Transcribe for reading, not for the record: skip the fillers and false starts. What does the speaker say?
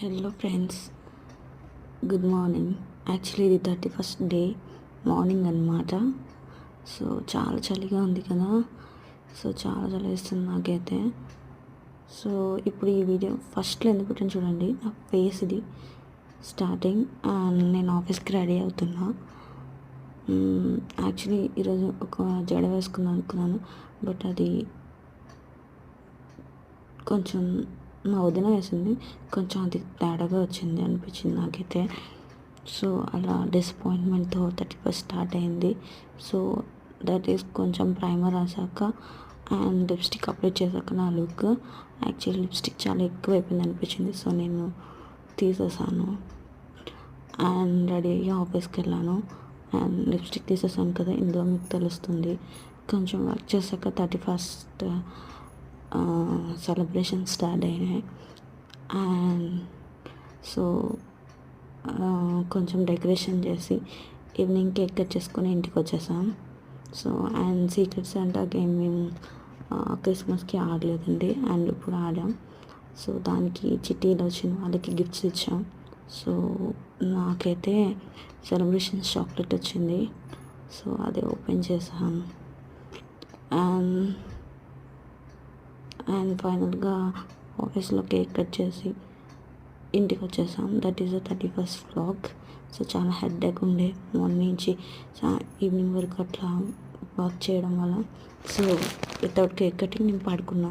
Hello friends, good morning. Actually ఇది 31st day morning అనమాట. So చాలా చలిగా ఉంది కదా, సో చాలా చలి వేస్తుంది నాకైతే. సో ఇప్పుడు ఈ వీడియో ఫస్ట్లో ఎందుకు పెట్టాను చూడండి. నా ఫేస్ ఇది స్టార్టింగ్ అండ్ నేను ఆఫీస్కి రెడీ అవుతున్నా. యాక్చువల్లీ ఈరోజు ఒక జడ వేసుకుందాం అనుకున్నాను, బట్ అది కొంచెం మా వదిన వేసింది, కొంచెం అది తేడాగా వచ్చింది అనిపించింది నాకైతే. సో అలా డిసప్పాయింట్మెంట్తో 31st స్టార్ట్ అయింది. సో దట్ ఈస్ కొంచెం ప్రైమర్ రాసాక అండ్ లిప్స్టిక్ అప్లై చేశాక నా లుక్ యాక్చువల్లీ లిప్స్టిక్ చాలా ఎక్కువ అయిపోయింది అనిపించింది. సో నేను తీసేసాను అండ్ రెడీ అయ్యి ఆఫీస్కి వెళ్ళాను. అండ్ లిప్స్టిక్ తీసేసాను కదా, ఇందులో మీకు తెలుస్తుంది. కొంచెం వర్క్ చేశాక 31st సెలబ్రేషన్ స్టార్ట్ అయినాయి. అండ్ సో కొంచెం డెకరేషన్ చేసి ఈవినింగ్ కేక్ కట్ చేసుకొని ఇంటికి వచ్చేసాం. సో అండ్ సీక్రెట్స్ అంటే గేమ్ మేము క్రిస్మస్కి ఆడలేదండి, అండ్ ఇప్పుడు ఆడాం. సో దానికి చిట్టీలు వచ్చిన వాళ్ళకి గిఫ్ట్స్ ఇచ్చాం. సో నాకైతే సెలబ్రేషన్ చాక్లెట్ వచ్చింది, సో అది ఓపెన్ చేశాను. అండ్ ఫైనల్గా ఆఫీస్లో కేక్ కట్ చేసి ఇంటికి వచ్చేసాం. That is the 31st vlog. So చాలా హెడేక్ ఉండే మార్నింగ్ నుంచి ఈవినింగ్ వరకు అట్లా వర్క్ చేయడం వల్ల. సో వితౌట్ కేక్ కటింగ్ నేను పడుకున్నా.